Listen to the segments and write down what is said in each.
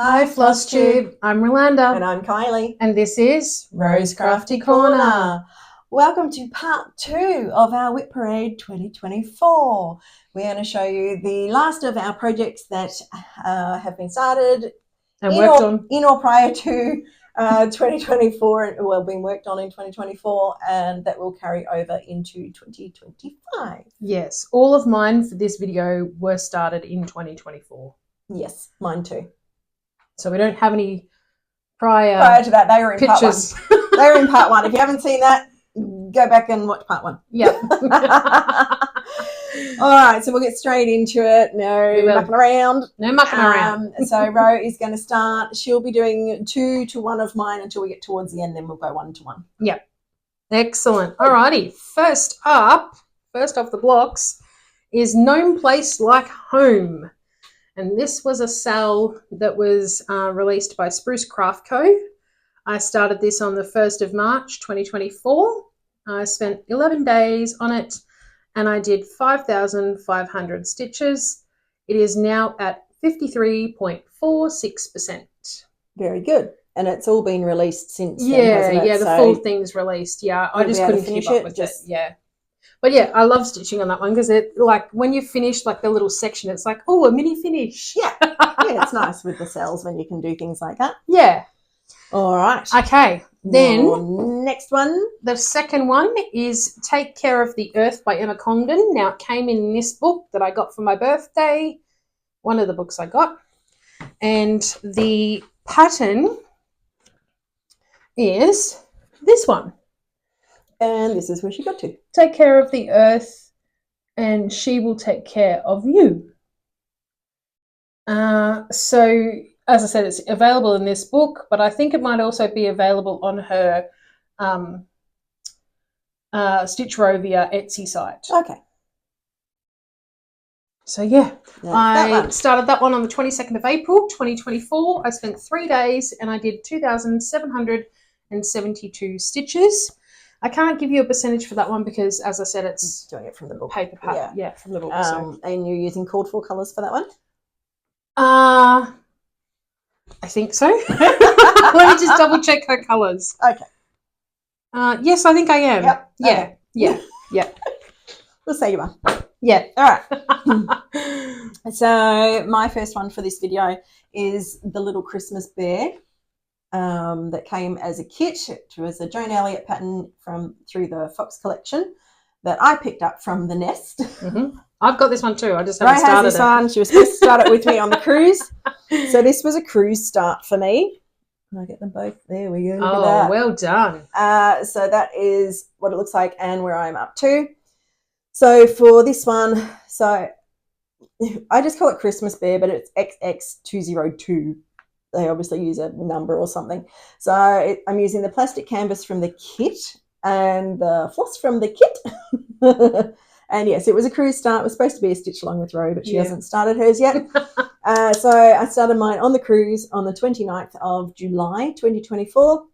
Hi Flosstube, I'm Rolanda. And I'm Kylie. And this is Rose Crafty Corner. Welcome to part 2 of our WIP Parade 2024. We're going to show you the last of our projects that have been started and worked on in or prior to 2024, well, been worked on in 2024, and that will carry over into 2025. Yes, all of mine for this video were started in 2024. Yes, mine too. So we don't have any prior to that. They were in pictures. part 1. They were in part 1. If you haven't seen that, go back and watch part 1. Yep. All right, so we'll get straight into it. No mucking around. No mucking around. So Ro is going to start. She'll be doing 2 to 1 of mine until we get towards the end. Then we'll go 1 to 1. Yep. Excellent. All righty. First off the blocks is Gnome Place Like Home. And this was a sale that was released by Spruce Craft Co. I started this on the 1st of March 2024. I spent 11 days on it and I did 5,500 stitches. It is now at 53.46%. Very good. And it's all been released since then, hasn't it? Yeah, the so full thing's released. Yeah, I just couldn't keep up with it. Yeah. But yeah, I love stitching on that one because it, like, when you finish like the little section, it's like, oh, a mini finish. Yeah. Yeah, it's nice with the cells when you can do things like that. Yeah. All right. Okay. Then next one. The second one is Take Care of the Earth by Emma Congdon. Now, it came in this book that I got for my birthday. One of the books I got. And the pattern is this one. And this is where she got to. Take care of the earth and she will take care of you. So, as I said, it's available in this book, but I think it might also be available on her Stitchonomy Etsy site. Okay. So, yeah, I started that one on the 22nd of April, 2024. I spent 3 days and I did 2,772 stitches. I can't give you a percentage for that one because, as I said, it's doing it from the book. Paper. Yeah, from the book. And you're using called for colours for that one? I think so. Let me just double check her colours. Okay. Yes, I think I am. Yep. Yeah. Okay. Yeah. We'll say you are. Yeah. All right. So my first one for this video is the little Christmas bear. That came as a kit. It was a Joan Elliott pattern through the Fox collection that I picked up from the Nest. Mm-hmm. I've got this one too. I just haven't started this one. She was supposed to start it with me on the cruise. So this was a cruise start for me. Can I get them both? There we go. Look at that. Well done. So that is what it looks like and where I'm up to. So for this one, so I just call it Christmas Bear, but it's XX202. They obviously use a number or something. So I'm using the plastic canvas from the kit and the floss from the kit. And yes, it was a cruise start. It was supposed to be a stitch along with Ro, but she hasn't started hers yet. So I started mine on the cruise on the 29th of July, 2024.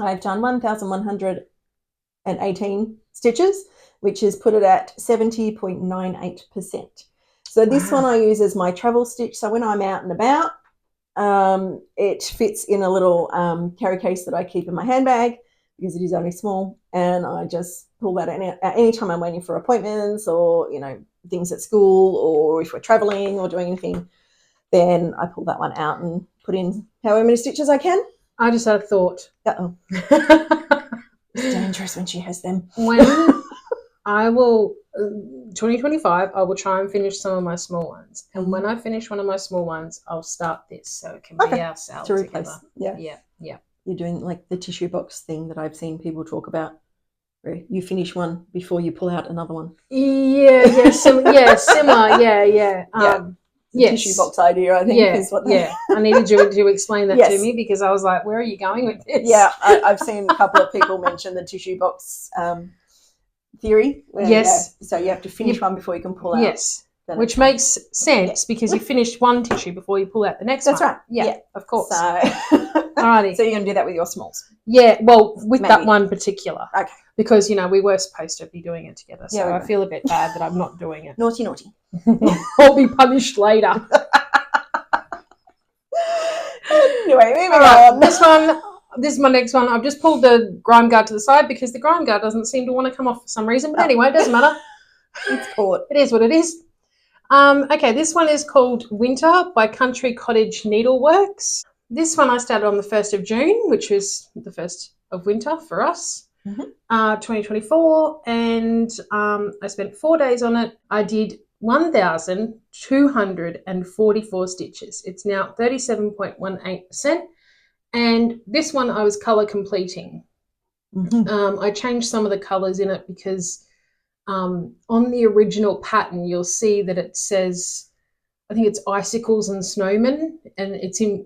I've done 1,118 stitches, which is put it at 70.98%. So this one I use as my travel stitch. So when I'm out and about, it fits in a little carry case that I keep in my handbag because it is only small, and I just pull that in anytime I'm waiting for appointments or, you know, things at school, or if we're traveling or doing anything, then I pull that one out and put in however many stitches I can. I just had a thought. Uh-oh. It's dangerous when she has them. When I will 2025, I will try and finish some of my small ones, and when I finish one of my small ones, I'll start this so it can be our sale to replace. Together. Yeah. You're doing like the tissue box thing that I've seen people talk about, where you finish one before you pull out another one. Similar. Yeah. Yes. Tissue box idea, I think, is what they... I needed you to explain that to me because I was like, where are you going with this? Yeah, I've seen a couple of people mention the tissue box theory. Yes. So you have to finish one before you can pull out. Yes. Which makes sense because you finished one tissue before you pull out the next one. That's right. Yeah, of course. So, alrighty. So you're going to do that with your smalls? Yeah, well, with that one particular. Okay. Because, you know, we were supposed to be doing it together. So I feel a bit bad that I'm not doing it. Naughty. I'll be punished later. Anyway, moving All right, on. this is my next one. I've just pulled the grime guard to the side because the grime guard doesn't seem to want to come off for some reason. But anyway, it doesn't matter. It's caught. It is what it is. Okay, this one is called Winter by Country Cottage Needleworks. This one I started on the 1st of June, which was the 1st of winter for us, 2024. And I spent 4 days on it. I did 1,244 stitches. It's now 37.18%. And this one I was colour completing. I changed some of the colours in it because on the original pattern you'll see that it says, I think it's icicles and snowmen, and it's in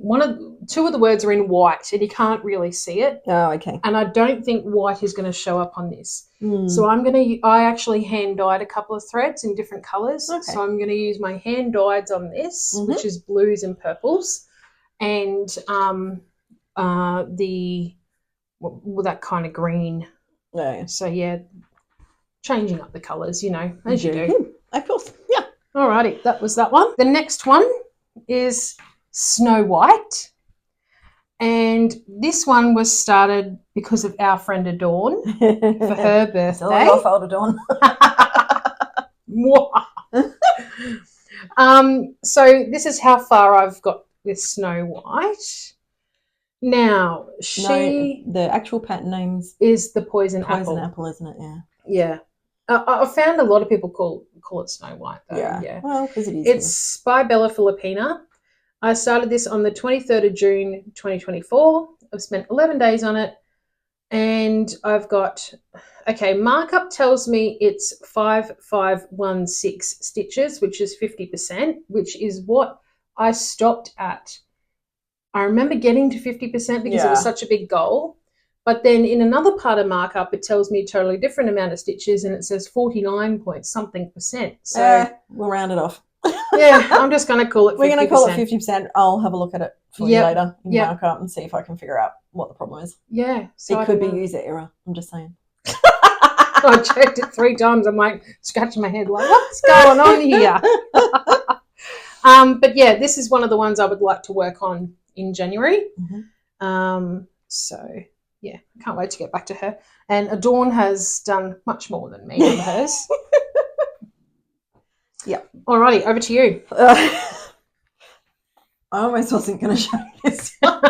two of the words are in white and you can't really see it. Oh, okay. And I don't think white is going to show up on this. So I actually hand dyed a couple of threads in different colours. Okay. So I'm going to use my hand dyeds on this, which is blues and purples, and that kind of green. Yeah. So yeah, changing up the colours, you know, as you do. Of course, yeah. Alrighty, that was that one. The next one is Snow White. And this one was started because of our friend Adorn for her birthday. It's all your fault, Adorn. So this is how far I've got with Snow White. Now, the actual pattern names is the Poison Apple, isn't it? Yeah. Yeah. I found a lot of people call it Snow White, though. Yeah. Well, because it is. It's by Bella Filipina. I started this on the 23rd of June, 2024. I've spent 11 days on it. And I've got, markup tells me it's 5516 stitches, which is 50%, which is what I stopped at. I remember getting to 50% because it was such a big goal. But then in another part of markup, it tells me a totally different amount of stitches and it says 49 point something percent. So we'll round it off. Yeah, I'm just going to call it 50%. We're going to call it 50%. I'll have a look at it for you later in markup and see if I can figure out what the problem is. Yeah. So it could be user error. I'm just saying. I checked it 3 times. I'm like scratching my head like, what's going on here? But yeah, this is one of the ones I would like to work on in January. So yeah, I can't wait to get back to her. And Adorn has done much more than me on hers. Yeah. Alrighty, over to you. I almost wasn't going to show this one.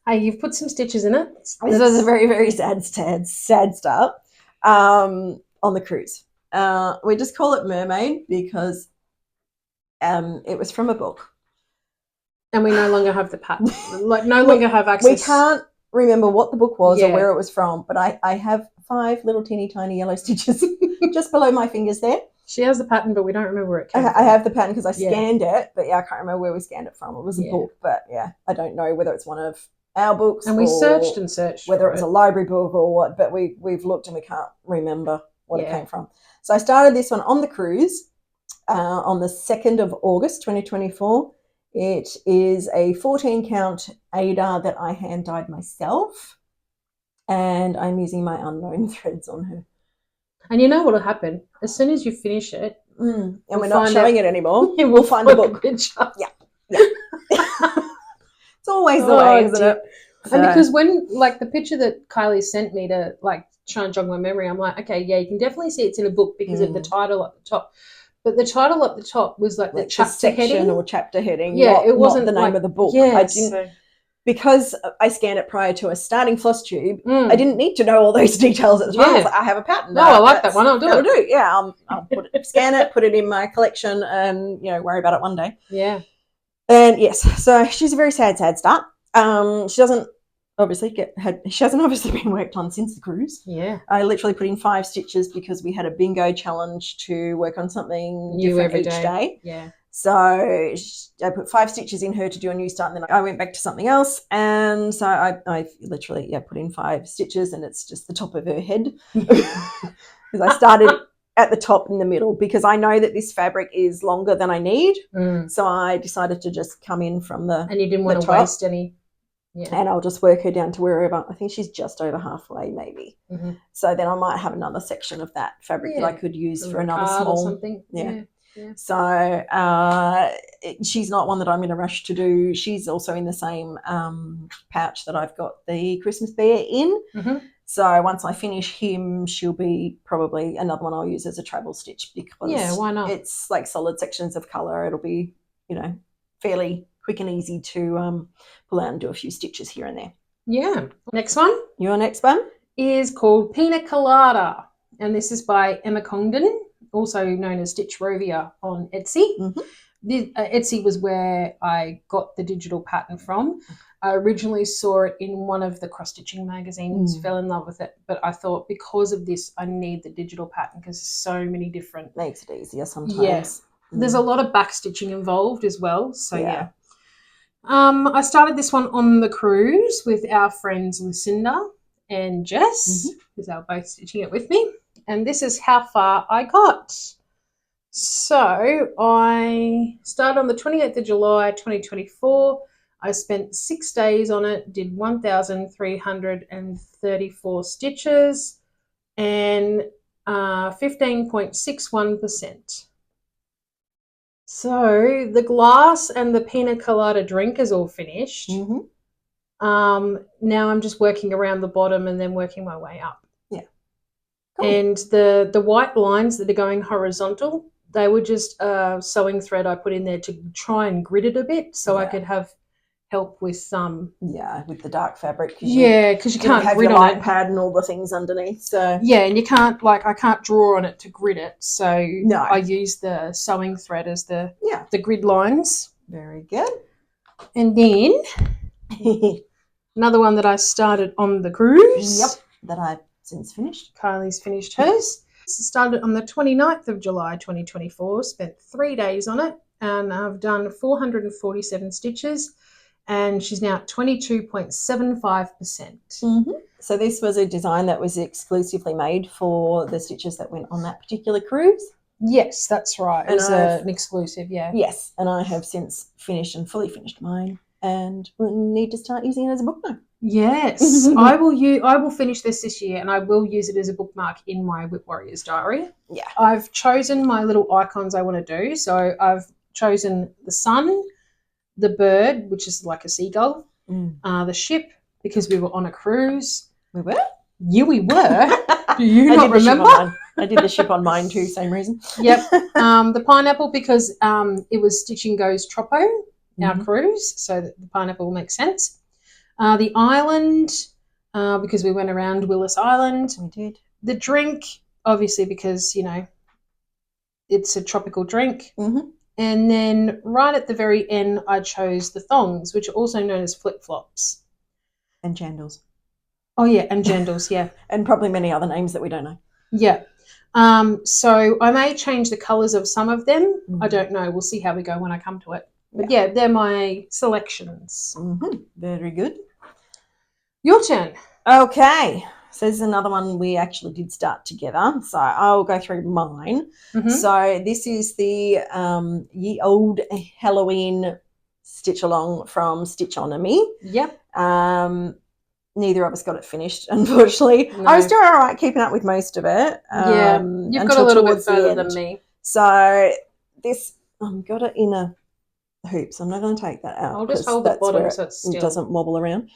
Hey, you've put some stitches in it. This was a very, very sad start on the cruise. We just call it Mermaid because it was from a book. And we no longer have the pattern. Longer have access. We can't remember what the book was or where it was from, but I have 5 little teeny tiny yellow stitches just below my fingers there. She has the pattern, but we don't remember where it came from. I have the pattern because I scanned it, but I can't remember where we scanned it from. It was a book, but I don't know whether it's one of our books. And we searched and searched. Whether it was a library book or what, but we've looked and we can't remember what it came from. So I started this one on the cruise on the 2nd of August, 2024. It is a 14 count Ada that I hand dyed myself, and I'm using my unknown threads on her. And you know what will happen? As soon as you finish it, and we're not showing it anymore, we'll find the book. It's always the way, isn't it? So. And because when, the picture that Kylie sent me to, try and jog my memory, I'm like, okay, yeah, you can definitely see it's in a book because of the title at the top. But the title at the top was the chapter heading or chapter heading. Yeah, it wasn't the name of the book. Yeah, I didn't because I scanned it prior to us starting Flosstube. I didn't need to know all those details at the time. I was like, I have a pattern. No, I like that one. I'll do it. Yeah, I'll scan it, put it in my collection, and worry about it one day. Yeah. And yes, so she's a very sad start. She doesn't she hasn't obviously been worked on since the cruise. Yeah. I literally put in 5 stitches because we had a bingo challenge to work on something new different every each day. Yeah. So I put 5 stitches in her to do a new start, and then I went back to something else. And so I literally put in 5 stitches, and it's just the top of her head. Because I started at the top in the middle because I know that this fabric is longer than I need. So I decided to just come in from the And you didn't want to waste any. Yeah. And I'll just work her down to wherever. I think she's just over halfway maybe. So then I might have another section of that fabric that I could use for another small. Or something. Yeah. Yeah. So she's not one that I'm going to rush to do. She's also in the same pouch that I've got the Christmas bear in. Mm-hmm. So once I finish him, she'll be probably another one I'll use as a travel stitch because Why not? it's like solid sections of colour. It'll be, fairly quick and easy to pull out and do a few stitches here and there. Yeah. Next one. Your next one? Is called Pina Colada, and this is by Emma Congdon, also known as Stitch Rovia on Etsy. Mm-hmm. Etsy was where I got the digital pattern from. I originally saw it in one of the cross-stitching magazines, fell in love with it, but I thought because of this, I need the digital pattern because there's so many different... Makes it easier sometimes. Yeah. There's a lot of back-stitching involved as well, so Yeah. I started this one on the cruise with our friends Lucinda and Jess, because they were both stitching it with me. And this is how far I got. So I started on the 28th of July, 2024. I spent 6 days on it, did 1,334 stitches and 15.61%. So the glass and the pina colada drink is all finished. Mm-hmm. Now I'm just working around the bottom and then working my way up. Yeah. Cool. And the white lines that are going horizontal, they were just sewing thread I put in there to try and grid it a bit so I could have help with with the dark fabric. Because you can't have grid your on light it. pad and all the things underneath. So and you can't I can't draw on it to grid it. So no. I use the sewing thread as the grid lines. Very good. And then another one that I started on the cruise. Yep, that I've since finished. Kylie's finished hers. Started on the 29th of July 2024, spent 3 days on it, and I've done 447 stitches, and she's now at 22.75%. Mm-hmm. So this was a design that was exclusively made for the stitches that went on that particular cruise? Yes, that's right. It was an exclusive, Yes, and I have since finished and fully finished mine and will need to start using it as a bookmark. Yes, I will finish this year, and I will use it as a bookmark in my WIP Warriors diary. Yeah. I've chosen my little icons I want to do. So I've chosen the sun, the bird, which is like a seagull, the ship, because we were on a cruise. We were? Yeah, we were. Do you not remember? I did the ship on mine too, same reason. Yep. The pineapple, because it was Stitch and Go's Troppo, our cruise, so the pineapple will make sense. The island, because we went around Willis Island. We did. The drink, obviously, because, it's a tropical drink. Mm-hmm. And then right at the very end, I chose the thongs, which are also known as flip-flops. And jandals. Oh, yeah, and jandals, yeah. And probably many other names that we don't know. Yeah. So I may change the colours of some of them. I don't know. We'll see how we go when I come to it. But, they're my selections. Mm-hmm. Very good. Your turn. Okay. So this is another one we actually did start together. So I'll go through mine. Mm-hmm. So this is the Ye Olde Halloween stitch along from Stitchonomy. Yep. Neither of us got it finished, unfortunately. No. I was doing all right keeping up with most of it. You've got a little bit further than me. So this, I've got it in a hoop, so I'm not going to take that out. I'll just hold the bottom so it's still. It doesn't wobble around.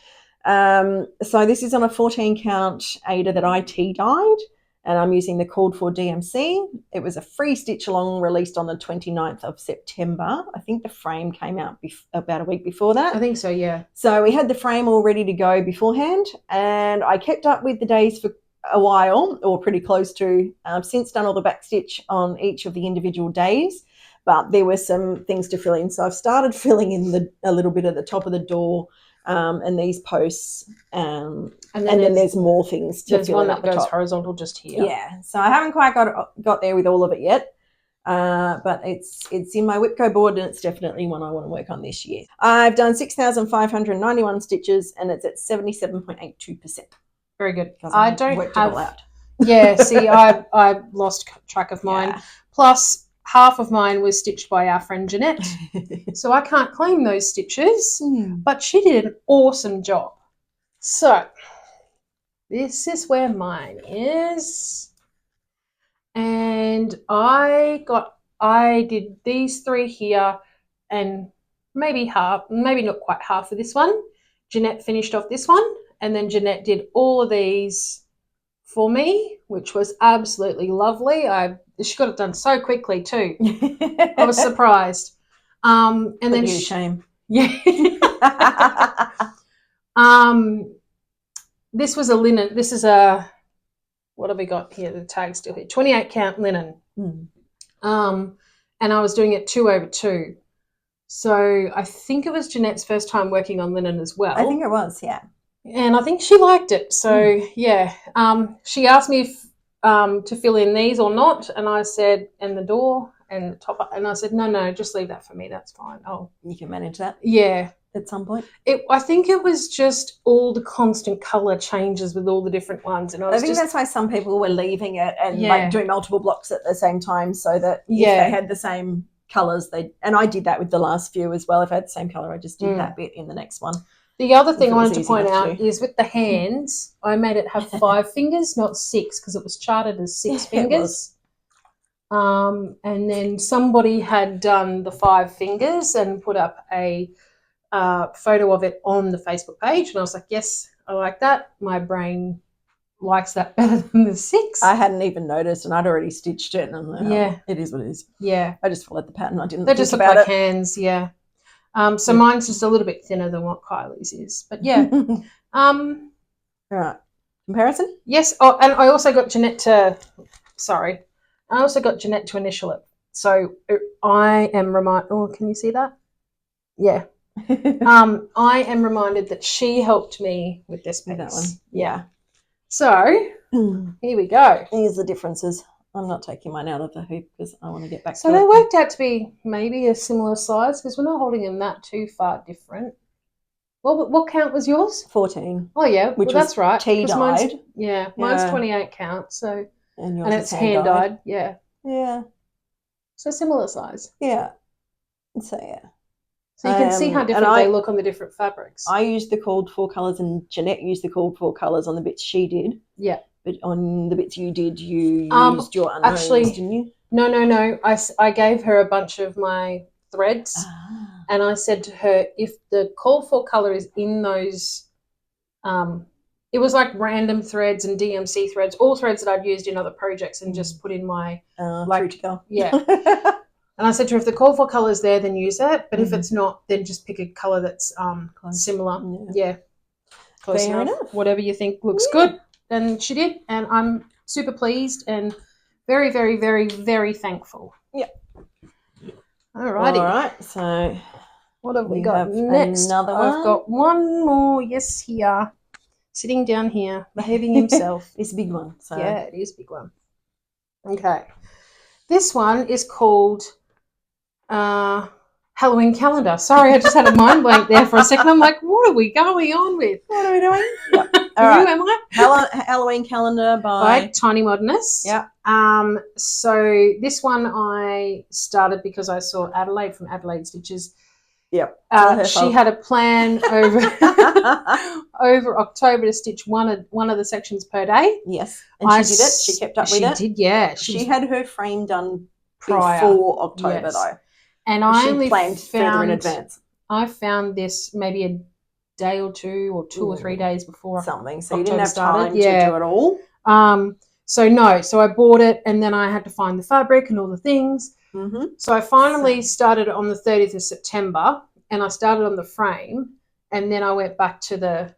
So this is on a 14 count Ada that IT dyed, and I'm using the called for DMC. It was a free stitch along released on the 29th of September. I think the frame came out about a week before that. I think so, yeah. So we had the frame all ready to go beforehand, and I kept up with the days for a while, or pretty close to. Since done all the back stitch on each of the individual days, but there were some things to fill in. So I've started filling in a little bit at the top of the door, and these posts, and then there's more things to fill in at the top. There's one that goes horizontal just here. Yeah, so I haven't quite got there with all of it yet, but it's in my WIPCO board, and it's definitely one I want to work on this year. I've done 6,591 stitches, and it's at 77.82%. Very good. I don't worked have. It all out. Yeah, see, I lost track of mine. Yeah. Plus, half of mine was stitched by our friend Jeanette, so I can't claim those stitches, but she did an awesome job. So this is where mine is, and I got I did these 3 here and maybe not quite half of this one. Jeanette finished off this one, and then Jeanette did all of these for me, which was absolutely lovely. She got it done so quickly too. I was surprised. And Put then you to shame. Yeah. This was a linen. This is a, what have we got here? The tag's still here. 28 count linen. And I was doing it 2/2. So I think it was Jeanette's first time working on linen as well. I think it was, yeah. And I think she liked it. So yeah, she asked me if to fill in these or not, and I said, and the door and the top, and I said, no, just leave that for me. That's fine. Oh, you can manage that. Yeah. At some point. I think it was just all the constant colour changes with all the different ones, and I think that's why some people were leaving it and like doing multiple blocks at the same time, so that if they had the same colours, and I did that with the last few as well. If I had the same colour, I just did that bit in the next one. The other thing I wanted to point out is with the hands, I made it have 5 fingers, not 6, because it was charted as 6 fingers. And then somebody had done the 5 fingers and put up a photo of it on the Facebook page, and I was like, yes, I like that. My brain likes that better than the 6. I hadn't even noticed, and I'd already stitched it, and I'm like, it is what it is. Yeah. I just followed the pattern. I didn't They think just look about like it. hands, yeah. So mine's just a little bit thinner than what Kylie's is. But yeah. All right. Comparison? Yes. Oh, and I also got Jeanette to initial it. So I am reminded, can you see that? Yeah. I am reminded that she helped me with this piece. That one. Yeah. So here we go. Here's the differences. I'm not taking mine out of the hoop because I want to get back to it. So they worked out to be maybe a similar size because we're not holding them that too far different. Well, what count was yours? 14. Oh, yeah. Which that's right. tea-dyed. Mine's 28 count. So, and it's hand-dyed. Yeah. Yeah. So similar size. Yeah. So, yeah. So you can see how different they look on the different fabrics. I used the called for colours and Jeanette used the called for colours on the bits she did. Yeah. But on the bits you did, you used your unknowns, didn't you? No. I gave her a bunch of my threads and I said to her, if the call for colour is in those, it was like random threads and DMC threads, all threads that I'd used in other projects and just put in my... Fruit to go. Yeah. And I said to her, if the call for colour is there, then use it. But if it's not, then just pick a colour that's similar. Yeah. Close Fair enough. Whatever you think looks good. And she did. And I'm super pleased and very, very, very, very thankful. Yeah. All righty. All right. So what have we got next? Another one. I've got one more. Yes, here. Sitting down here, behaving himself. It's a big one. So. Yeah, it is a big one. Okay. This one is called... Halloween calendar. Sorry, I just had a mind blank there for a second. I'm like, what are we going on with? What are we doing? Yep. Who am I? Halloween calendar by Tiny Modernist. Yeah. So this one I started because I saw Adelaide from Adelaide Stitches. Yep. She had a plan over over October to stitch one of the sections per day. Yes. And she did it. She kept up with it. She did, yeah. She had her frame done before October though. And I only planned further in advance. I found this maybe a day or two or 3 days before something. So October you didn't have started. time to do it all. So I bought it and then I had to find the fabric and all the things. Mm-hmm. So I finally started on the 30th of September and I started on the frame and then I went back to the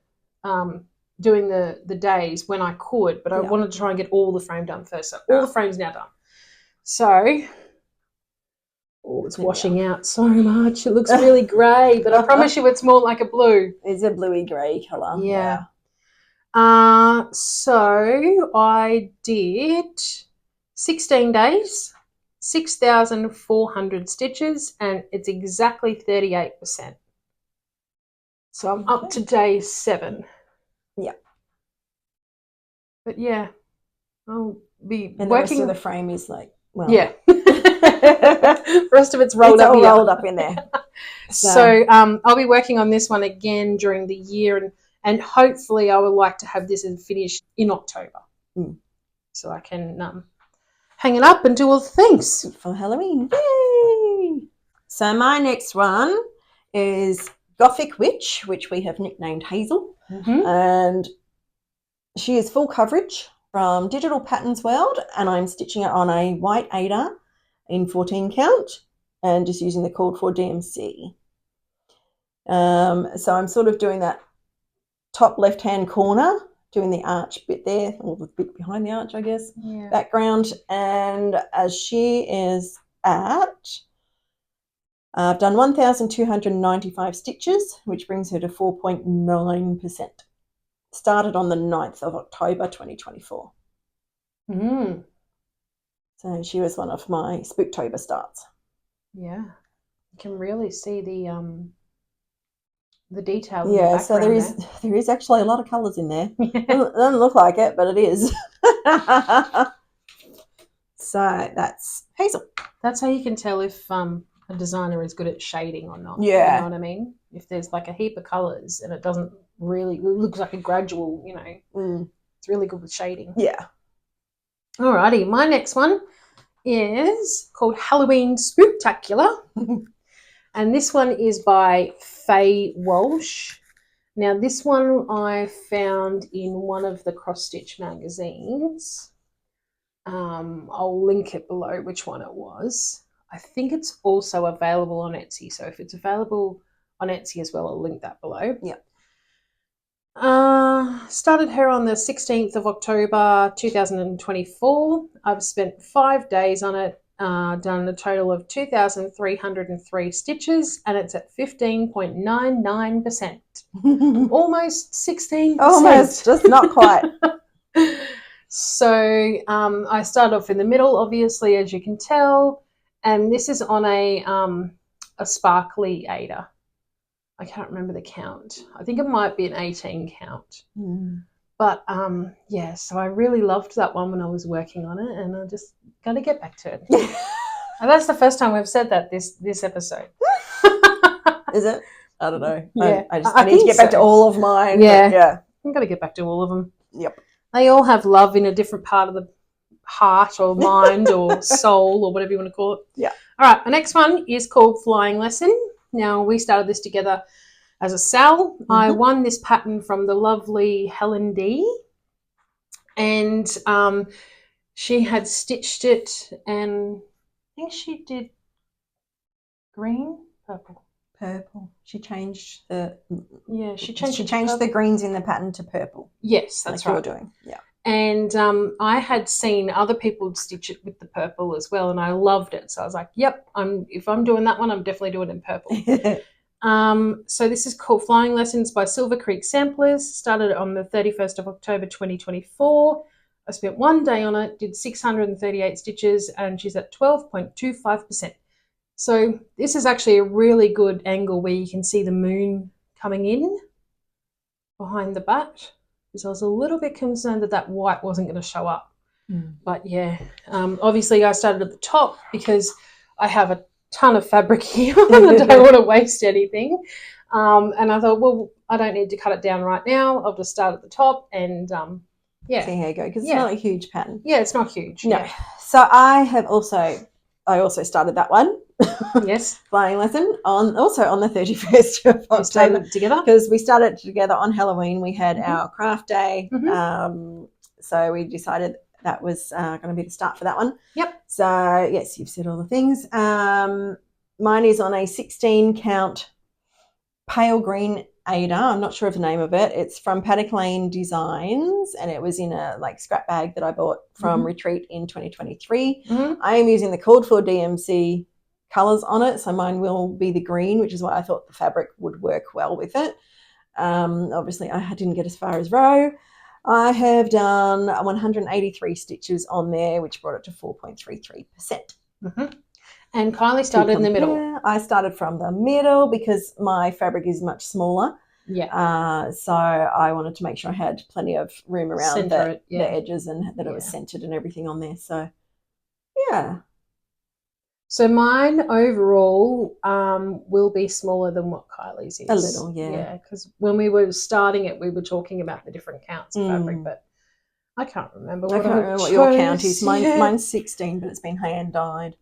doing the days when I could, but I wanted to try and get all the frame done first. So all the frame's now done. So it's washing out so much. It looks really grey, but I promise you it's more like a blue. It's a bluey grey colour. Yeah. So I did 16 days, 6,400 stitches, and it's exactly 38%. So I'm up to day 7. Yeah. But yeah, I'll be and working. The rest of the frame is like, well. Yeah. The rest of it's rolled up. Rolled up in there. So I'll be working on this one again during the year, and hopefully I would like to have this finished in October, so I can hang it up and do all the things. For Halloween. Yay! So my next one is Gothic Witch, which we have nicknamed Hazel. And she is full coverage from Digital Patterns World, and I'm stitching it on a white Ada in 14 count and just using the called for DMC. So I'm sort of doing that top left-hand corner, doing the arch bit there, or the bit behind the arch, I guess, background. And as she is at, I've done 1,295 stitches, which brings her to 4.9%. Started on the 9th of October 2024. So she was one of my Spooktober starts. Yeah. You can really see the detail. Yeah, so there is actually a lot of colours in there. It doesn't look like it, but it is. So that's Hazel. That's how you can tell if a designer is good at shading or not. Yeah. You know what I mean? If there's like a heap of colours and it looks like a gradual, it's really good with shading. Yeah. Alrighty, my next one is called Halloween Spooktacular. And this one is by Faye Walsh. Now, this one I found in one of the Crossstitch magazines. I'll link it below which one it was. I think it's also available on Etsy. So if it's available on Etsy as well, I'll link that below. Yeah. Started her on the 16th of October 2024. I've spent 5 days on it. Done a total of 2,303 stitches, and it's at 15.99%. Almost 16%. Almost, just not quite. So I started off in the middle, obviously, as you can tell, and this is on a sparkly Ada. I can't remember the count. I think it might be an 18 count. But yeah, so I really loved that one when I was working on it, and I just got to get back to it. And that's the first time we've said that this episode. Is it? I don't know. Yeah, I need to get back to all of mine. Yeah. I've got to get back to all of them. Yep. They all have love in a different part of the heart or mind or soul or whatever you want to call it. Yeah. All right, my next one is called Flying Lesson. Now, we started this together as a Sal. I won this pattern from the lovely Helen D. And she had stitched it, and I think she did green, purple. She changed the the greens in the pattern to purple. Yes, that's right. You're doing. Yeah. And I had seen other people stitch it with the purple as well, and I loved it. So I was like, "Yep, if I'm doing that one, I'm definitely doing it in purple." So this is called Flying Lessons by Silver Creek Samplers. Started on the 31st of October 2024. I spent 1 day on it, did 638 stitches, and she's at 12.25%. So this is actually a really good angle where you can see the moon coming in behind the bat, because I was a little bit concerned that white wasn't going to show up. But yeah, obviously I started at the top because I have a ton of fabric here and I don't want to waste anything. And I thought, well, I don't need to cut it down right now. I'll just start at the top and see how you go, because it's not a huge pattern. Yeah, it's not huge. No. Yeah. So I also started that one. Yes. Flying Lesson on the 31st of October. We started together? Because we started together on Halloween. We had our craft day. So we decided that was going to be the start for that one. Yep. So, yes, you've said all the things. Mine is on a 16 count pale green Ada. I'm not sure of the name of it. It's from Paddock Lane Designs, and it was in a scrap bag that I bought from Retreat in 2023. I am using the called for DMC colours on it, so mine will be the green, which is why I thought the fabric would work well with it. Obviously, I didn't get as far as row. I have done 183 stitches on there, which brought it to 4.33%. And Kylie started in the middle. I started from the middle because my fabric is much smaller. Yeah. So I wanted to make sure I had plenty of room around the edges and that it was centered and everything on there. So, yeah. So mine overall will be smaller than what Kylie's is. A little, yeah. Yeah, because when we were starting it, we were talking about the different counts of fabric, but I can't remember. I What can't remember what your count is. Mine's 16, but it's been hand dyed.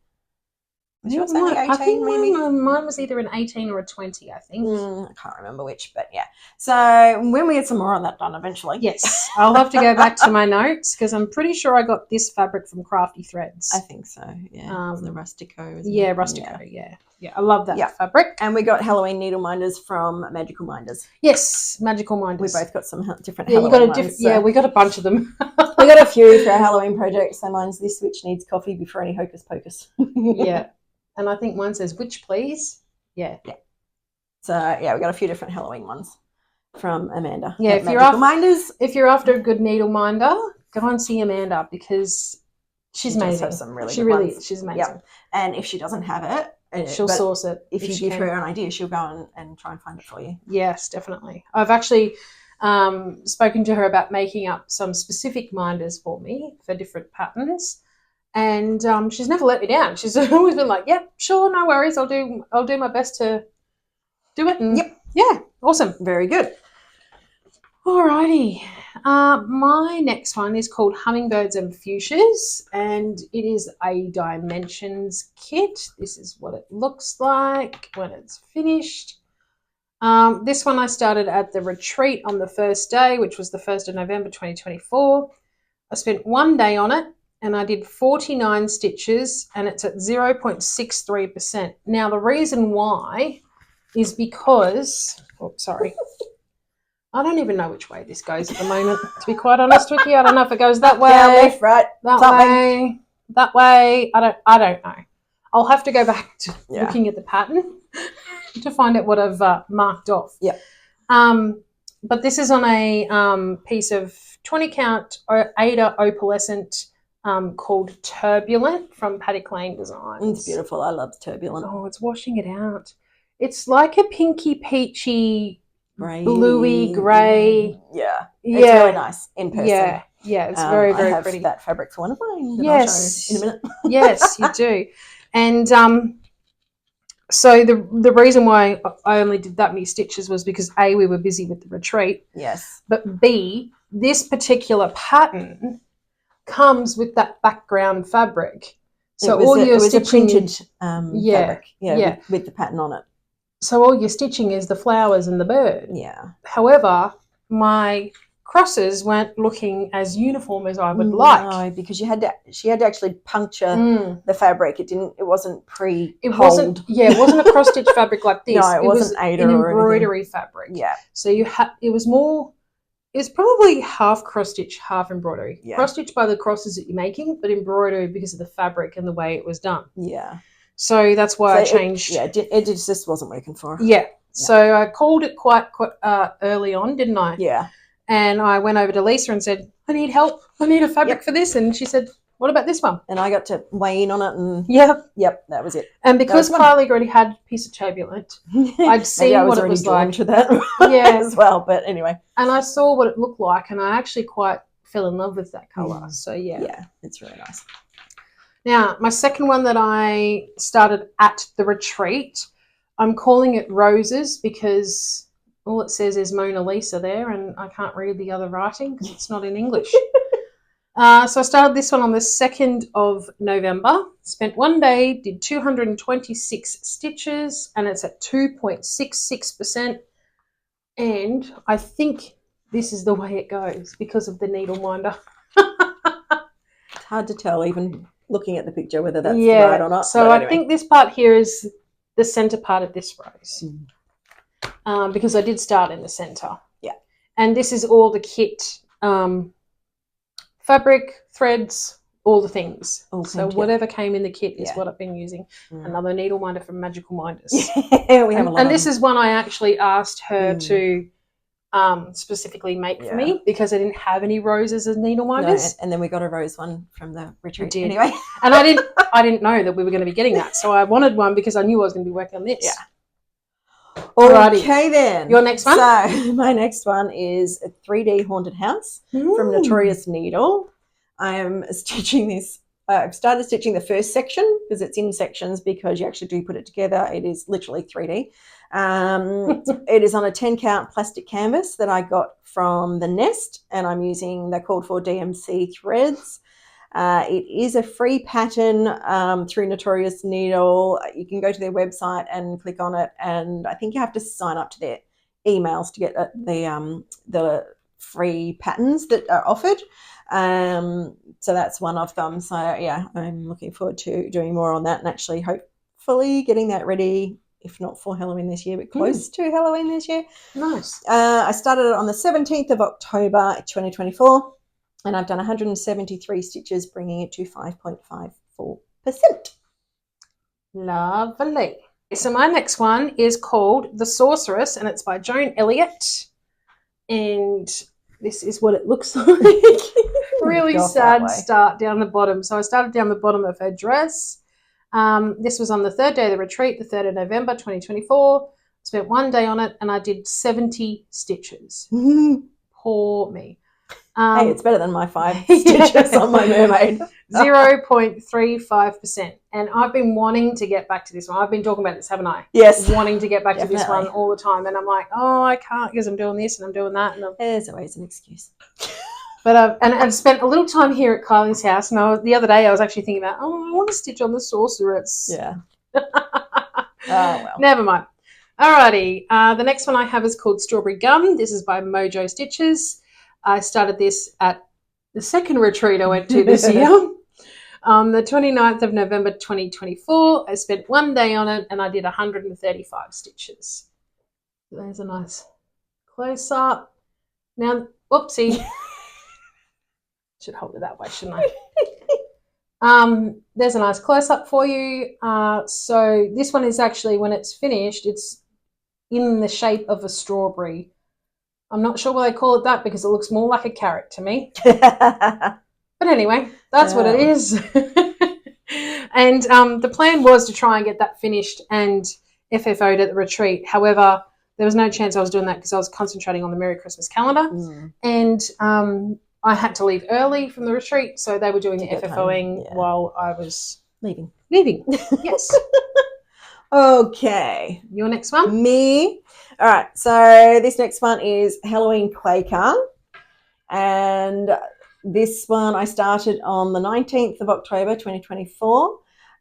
Was yours only 18, I think maybe? mine was either an 18 or a 20, I think. I can't remember which, but yeah. So when we get some more of that done eventually. Yes, I'll have to go back to my notes because I'm pretty sure I got this fabric from Crafty Threads. I think so, yeah. It's the Rustico, isn't yeah, it? Rustico, yeah. I love that fabric. And we got Halloween needle minders from Magical Minders. Yes, Magical Minders. We both got some different Halloween ones. Yeah, we got a bunch of them. We got a few for our Halloween project. So mine's This Witch Needs Coffee Before Any Hocus Pocus. Yeah. And I think mine says, "Which, please?" Yeah. So, yeah, we got a few different Halloween ones from Amanda. Yeah, if you're after a good needle minder, go and see Amanda because she's amazing. Has some really she good really ones. Is. She's amazing. Yep. And if she doesn't have it, she'll source it. If you give her an idea, she'll go and try and find it for you. Yes, definitely. I've actually spoken to her about making up some specific minders for me for different patterns. And she's never let me down. She's always been like, "Yep, sure, no worries. I'll do my best to do it." And yeah, awesome, very good. Alrighty, my next one is called Hummingbirds and Fuschias, and it is a dimensions kit. This is what it looks like when it's finished. This one I started at the retreat on the first day, which was the 1st of November 2024. I spent 1 day on it. And I did 49 stitches, and it's at 0.63%. Now, the reason why is because, I don't even know which way this goes at the moment, to be quite honest with you. I don't know if it goes that way, down, left, right, that way. I don't know. I'll have to go back to looking at the pattern to find out what I've marked off. Yeah. But this is on a piece of 20 count Ada opalescent called Turbulent from Paddock Lane Designs. It's beautiful. I love Turbulent. Oh, it's washing it out. It's like a pinky peachy, bluey grey. Yeah. It's really nice in person. Yeah, it's very, very I have pretty. that fabric for one of mine. Yes. I'll show in a minute. Yes, you do. And so the reason why I only did that many stitches was because A, we were busy with the retreat. Yes. But B, this particular pattern comes with that background fabric, so all your stitching, printed fabric, with the pattern on it. So all your stitching is the flowers and the bird. Yeah. However, my crosses weren't looking as uniform as I would like. No, because she had to actually puncture the fabric. It wasn't It wasn't a cross stitch fabric like this. No, it wasn't Ada an or embroidery fabric. Yeah. So it's probably half cross stitch, half embroidery. Yeah. Cross stitch by the crosses that you're making, but embroidery because of the fabric and the way it was done. Yeah. So that's why I changed. It just wasn't working for her. Yeah. So I called it quite early on, didn't I? Yeah. And I went over to Lisa and said, "I need help. I need a fabric for this." And she said, "What about this one?" And I got to weigh in on it, and that was it. And because Kylie already had a piece of Turbulent, I'd seen what it was like to that, as well. But anyway, and I saw what it looked like, and I actually quite fell in love with that color. So yeah, it's really nice. Now, my second one that I started at the retreat, I'm calling it Roses because all it says is Monalisa there, and I can't read the other writing because it's not in English. So I started this one on the 2nd of November, spent 1 day, did 226 stitches, and it's at 2.66%. And I think this is the way it goes because of the needle minder. It's hard to tell, even looking at the picture, whether that's right or not. So I think this part here is the centre part of this rose. Because I did start in the centre. Yeah. And this is all the kit, fabric, threads, all the things. So whatever came in the kit is what I've been using. Another needle minder from Magical Minders. We have a lot and this is one I actually asked her to specifically make for me because I didn't have any roses as needle minders. And then we got a rose one from the retreat anyway. And I didn't know that we were going to be getting that. So I wanted one because I knew I was going to be working on this. Yeah. Okay then. Your next one? So my next one is a 3D haunted house from Notorious Needle. I am stitching this. I've started stitching the first section because it's in sections because you actually do put it together. It is literally 3D. It is on a 10 count plastic canvas that I got from the Nest, and I'm using, they're called for DMC threads. It is a free pattern through Notorious Needle. You can go to their website and click on it, and I think you have to sign up to their emails to get the free patterns that are offered. So that's one of them. So yeah, I'm looking forward to doing more on that and actually hopefully getting that ready, if not for Halloween this year, but close to Halloween this year. Nice. I started it on the 17th of October 2024, and I've done 173 stitches, bringing it to 5.54%. Lovely. So my next one is called The Sorceress, and it's by Joan Elliott. And this is what it looks like. Really sad start down the bottom. So I started down the bottom of her dress. This was on the third day of the retreat, the 3rd of November 2024. Spent one day on it, and I did 70 stitches. Poor me. Hey, it's better than my 5 stitches on my mermaid. 0.35%. And I've been wanting to get back to this one. I've been talking about this, haven't I? Yes. Wanting to get back to this one all the time. And I'm like, oh, I can't because I'm doing this and I'm doing that. And there's always an excuse. But I've spent a little time here at Kylie's house. And the other day I was actually thinking about, I want to stitch on the Sorceress. Yeah. Oh, well. Never mind. Alrighty. The next one I have is called Strawberry Gum. This is by Mojo Stitches. I started this at the second retreat I went to this year. The 29th of November 2024. I spent one day on it and I did 135 stitches. There's a nice close-up. Now, whoopsie. Should hold it that way, shouldn't I? There's a nice close-up for you. So this one is actually, when it's finished, it's in the shape of a strawberry. I'm not sure why they call it that because it looks more like a carrot to me. But anyway, that's what it is. And the plan was to try and get that finished and FFO'd at the retreat. However, there was no chance I was doing that because I was concentrating on the Merry Christmas calendar. And I had to leave early from the retreat, so they were doing the FFOing while I was leaving. Yes. Okay. Your next one? Me. All right. So this next one is Halloween Quaker. And this one I started on the 19th of October 2024.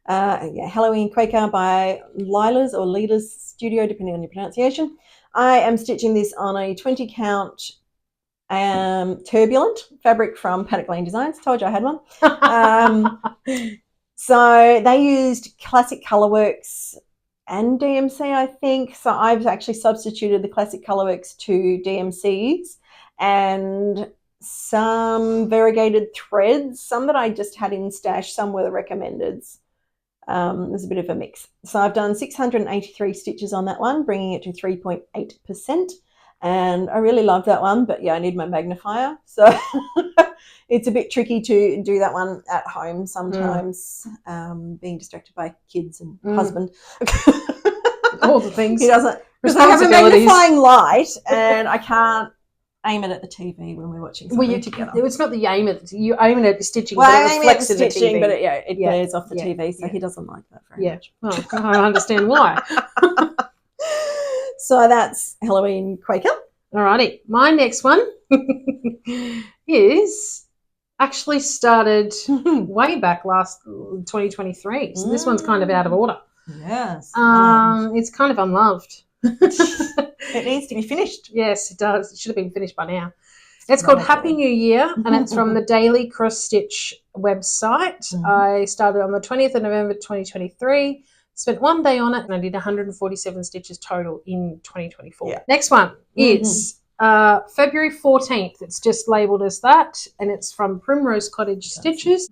Halloween Quaker by Lila's Studio, depending on your pronunciation. I am stitching this on a 20 count turbulent fabric from Paddock Lane Designs. Told you I had one. So they used Classic Colourworks and DMC, I think. So I've actually substituted the Classic Colourworks to DMCs and some variegated threads, some that I just had in stash, some were the recommendeds. There's a bit of a mix. So I've done 683 stitches on that one, bringing it to 3.8%. And I really love that one, but yeah, I need my magnifier. So it's a bit tricky to do that one at home sometimes, being distracted by kids and husband. All the things. He doesn't. Because I have a magnifying light and I can't aim it at the TV when we're watching something together. It's not the aim at you aim it at the stitching, well, but it reflects in the TV. But it glares off the TV, so he doesn't like that very much. Well, I understand why. So that's Halloween Quaker. Alrighty. My next one is actually started way back last 2023. So this one's kind of out of order. Yes. It's kind of unloved. It needs to be finished. Yes, it does. It should have been finished by now. It's called Happy New Year, and it's from the Daily Crossstitch website. I started on the 20th of November 2023. Spent one day on it, and I did 147 stitches total in 2024. Yeah. Next one is February 14th. It's just labelled as that, and it's from Primrose Cottage Stitches.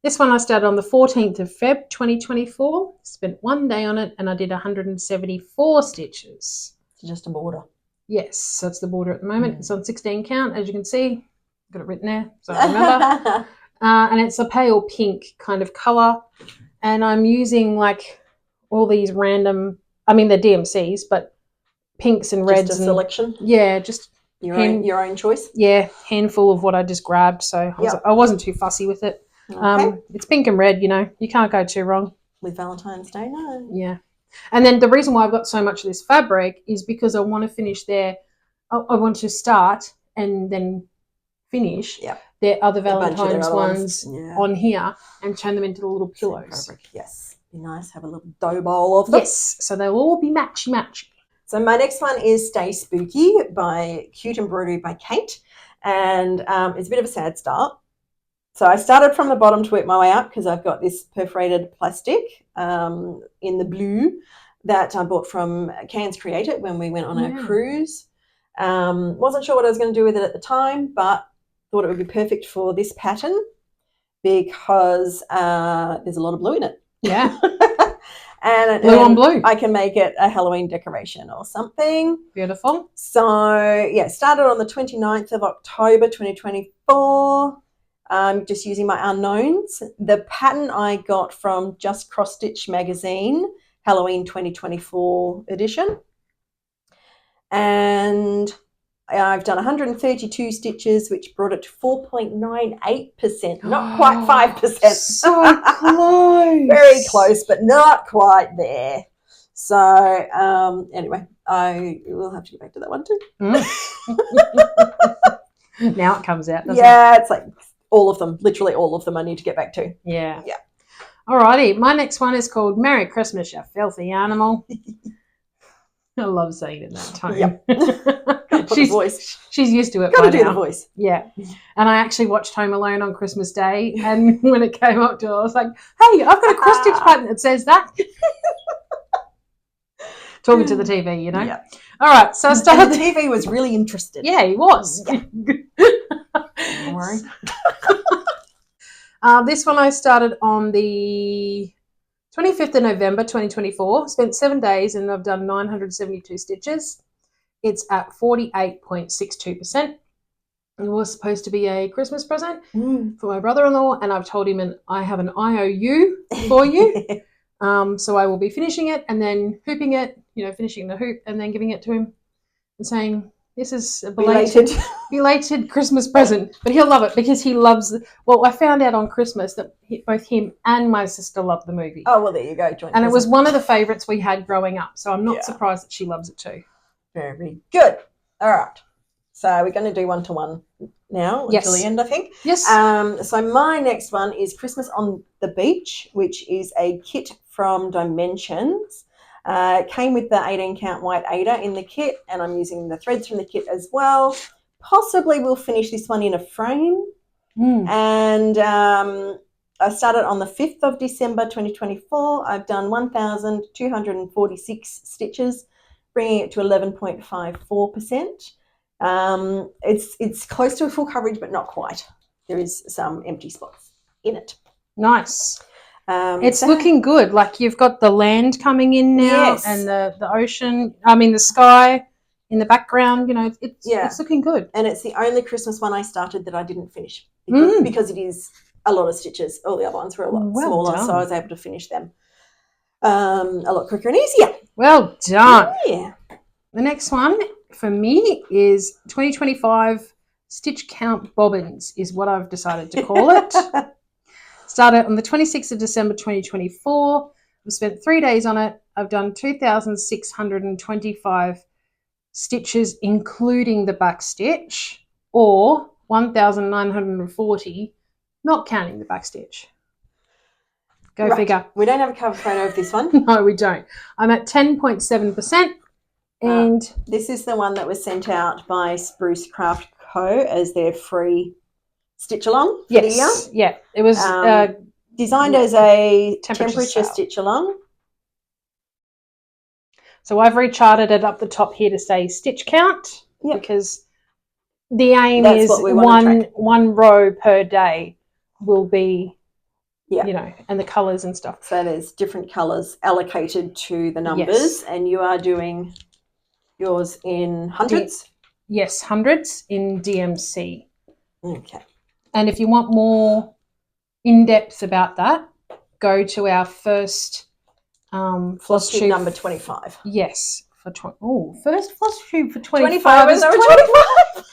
This one I started on the 14th of Feb 2024. Spent one day on it, and I did 174 stitches. It's just a border. Yes, so it's the border at the moment. It's on 16 count, as you can see. Got it written there, so I remember. And it's a pale pink kind of colour, and I'm using like all these random, I mean they're DMCs, but pinks and reds. Just a selection? Yeah, just your own choice? Yeah, handful of what I just grabbed, so I wasn't too fussy with it. Okay. It's pink and red, you know. You can't go too wrong. With Valentine's Day, no. Yeah. And then the reason why I've got so much of this fabric is because I want to finish there. I want to start and then finish their other Valentine's ones on here and turn them into the little pillows. Yes. Be nice. Have a little dough bowl of them. Yes. So they'll all be matchy-matchy. So my next one is Stay Spooky by Cute Embroidery by Kate. And it's a bit of a sad start. So I started from the bottom to work my way up because I've got this perforated plastic in the blue that I bought from Cairns Created when we went on a cruise. Wasn't sure what I was going to do with it at the time, but thought it would be perfect for this pattern because there's a lot of blue in it. Yeah. And blue on blue. I can make it a Halloween decoration or something. Beautiful. So, yeah, started on the 29th of October 2024. Just using my unknowns. The pattern I got from Just Crossstitch magazine, Halloween 2024 edition. And I've done 132 stitches, which brought it to 4.98%. Not quite 5%. So close. Very close, but not quite there. So, anyway, I will have to get back to that one too. Now it comes out, doesn't it? It's like all of them, literally all of them I need to get back to. Yeah. Alrighty, my next one is called Merry Christmas, You Filthy Animal. I love saying it in that tone. Yep. She's used to it. Gotta do the voice. Yeah. And I actually watched Home Alone on Christmas Day, and when it came up to it, I was like, hey, I've got a cross-stitch pattern that says that. Talking to the TV, you know? Yeah. All right, so I started. And the TV was really interested. Yeah, he was. Yeah. Don't worry. This one I started on the 25th of November 2024. Spent 7 days and I've done 972 stitches. It's at 48.62%. It was supposed to be a Christmas present for my brother-in-law, and I've told him I have an IOU for you. So I will be finishing it and then hooping it, finishing the hoop and then giving it to him and saying, this is a belated Christmas present. But he'll love it because he loves I found out on Christmas that both him and my sister love the movie. Oh, well, there you go. And it was one of the favourites we had growing up. So I'm not surprised that she loves it too. Very good. All right. So we're going to do one-to-one now until the end, I think. Yes. So my next one is Christmas on the Beach, which is a kit from Dimensions. It came with the 18 count white Ada in the kit, and I'm using the threads from the kit as well. Possibly we'll finish this one in a frame. And I started on the 5th of December 2024. I've done 1,246 stitches, bringing it to 11.54%. It's close to a full coverage, but not quite. There is some empty spots in it. Nice. It's looking good. Like you've got the land coming in now, and the ocean. I mean, the sky in the background. It's looking good. And it's the only Christmas one I started that I didn't finish because it is a lot of stitches. All the other ones were a lot smaller, so I was able to finish them a lot quicker and easier. Well done. Yeah. The next one for me is 2025 Stitch Count Bobbins is what I've decided to call it. Started on the 26th of December 2024. I've spent 3 days on it. I've done 2,625 stitches, including the back stitch, or 1,940, not counting the back stitch. Go figure. We don't have a cover photo of this one. No, we don't. I'm at 10.7%. And this is the one that was sent out by Spruce Craft Co. as their free stitch along for the year. Yeah, it was designed as a temperature sale. stitch along. So I've recharted it up the top here to say stitch count because the aim is one row per day will be, and the colours and stuff. So there's different colours allocated to the numbers, and you are doing yours in hundreds? Yes, hundreds in DMC. Okay. And if you want more in-depth about that, go to our first Flosstube number 25. Yes. First Flosstube for 25. 25 is number 25.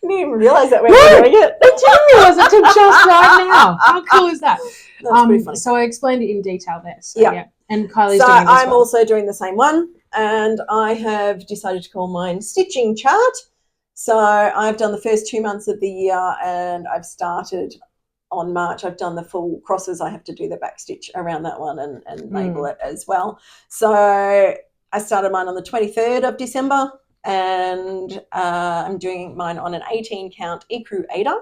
didn't even realise that we were doing it. I didn't realise it took just right now. How cool is that? That's pretty funny. So I explained it in detail there. So, Yeah. yeah. And Kylie's So doing it as I'm well. also doing the same one, and I have decided to call mine stitching chart. So I've done the first 2 months of the year, and I've started on March. I've done the full crosses. I have to do the back stitch around that one and label it as well. So I started mine on the 23rd of December, and I'm doing mine on an 18 count Ecru Ada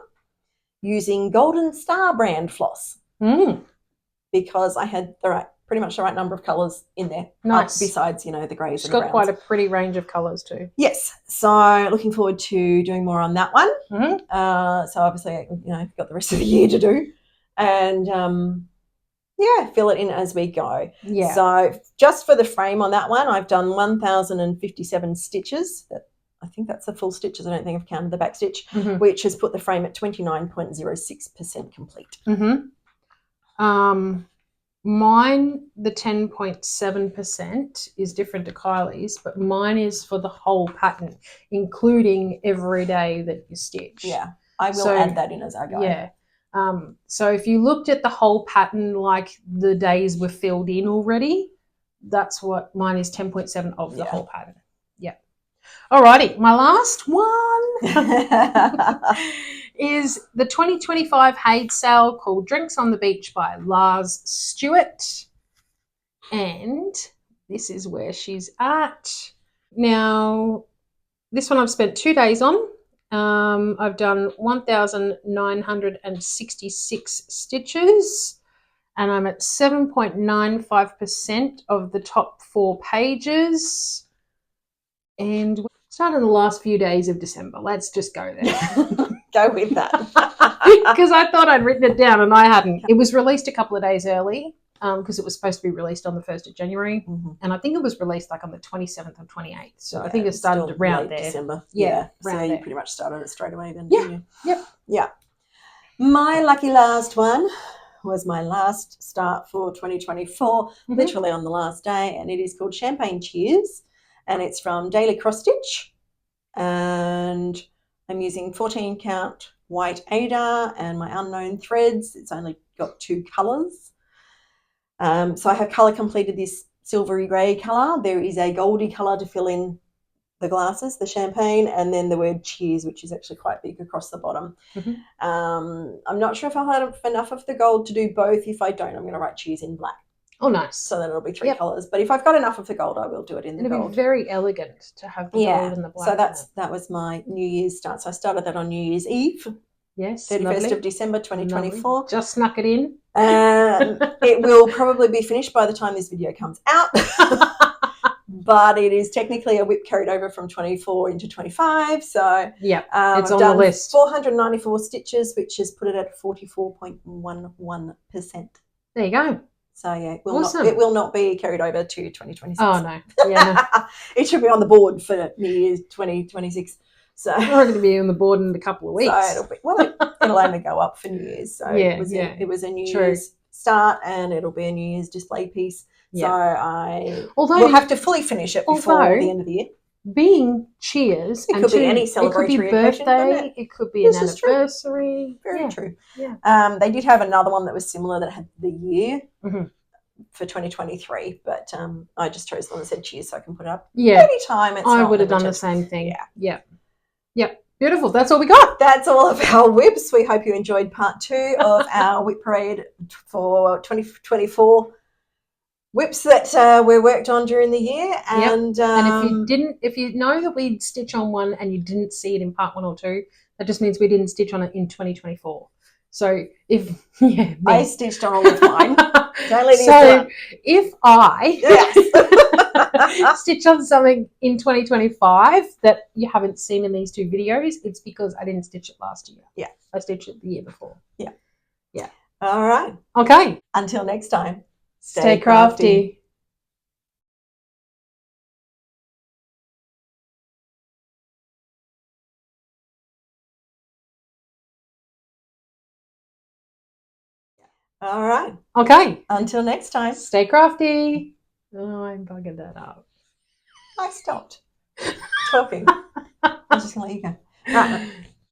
using Golden Star brand floss because I had pretty much the right number of colours in there. Nice. Besides, the greys She's and the got browns. quite a pretty range of colours too. Yes. So looking forward to doing more on that one. So obviously, I've got the rest of the year to do. And, fill it in as we go. Yeah. So just for the frame on that one, I've done 1,057 stitches. I think that's the full stitches. I don't think I've counted the back stitch, which has put the frame at 29.06% complete. Mine, the 10.7% is different to Kylie's, but mine is for the whole pattern, including every day that you stitch. Yeah, I will add that in as I go. Yeah. So if you looked at the whole pattern, like the days were filled in already, that's what mine is, 10.7 of the whole pattern. Yeah. Alrighty, my last one is the 2025 Haid sale called Drinks on the Beach by Lars Stewart. And this is where she's at. Now, this one I've spent 2 days on. I've done 1,966 stitches, and I'm at 7.95% of the top 4 pages. And we started the last few days of December. Let's just go there. Go with that. Because I thought I'd written it down and I hadn't. It was released a couple of days early because it was supposed to be released on the 1st of January. And I think it was released like on the 27th or 28th. So I think it started around there. December. Yeah. So you pretty much started it straight away then, yeah. didn't you? Yep. Yeah. My lucky last one was my last start for 2024, literally on the last day, and it is called Champagne Cheers, and it's from Daily Crossstitch, and I'm using 14 count white Ada and my unknown threads. It's only got 2 colours. So I have colour completed this silvery grey colour. There is a goldy colour to fill in the glasses, the champagne, and then the word cheers, which is actually quite big across the bottom. I'm not sure if I'll have enough of the gold to do both. If I don't, I'm going to write cheers in black. Oh, nice. So that it'll be 3 colours. But if I've got enough of the gold, I will do it in the gold. It'll be very elegant to have the gold and the black. So that was my New Year's start. So I started that on New Year's Eve. Yes, 31st of December 2024. Lovely. Just snuck it in. It will probably be finished by the time this video comes out. But it is technically a WIP carried over from 24 into 25. So yeah, it's I've on done the list. 494 stitches, which has put it at 44.11%. There you go. So yeah, it will not be carried over to 2026. Oh no, yeah, no. It should be on the board for New Year's 2026. So we're going to be on the board in a couple of weeks. So it'll only go up for New Year's. So it was a New Year's start, and it'll be a New Year's display piece. Yeah. So we'll have to fully finish it before the end of the year. Being cheers, it could be any celebratory occasion. It could be birthday, it could be an anniversary. Very true. Yeah. They did have another one that was similar that had the year for 2023, but I just chose the one that said cheers, so I can put it up anytime. I would have done the same thing. Yeah. Beautiful. That's all we got. That's all of our WIPs. We hope you enjoyed part 2 of our WIP Parade for 2024. WIPs that were worked on during the year, and if you know that we stitch on one and you didn't see it in part 1 or 2, that just means we didn't stitch on it in 2024. So I stitched on all of mine. Don't let if I stitch on something in 2025 that you haven't seen in these 2 videos, it's because I didn't stitch it last year. Yeah, I stitched it the year before. Yeah. All right. Okay. Until next time. Stay crafty. All right. Okay. Until next time. Stay crafty. Oh, I buggered that up. I stopped talking. I'm just going to let you go. Right.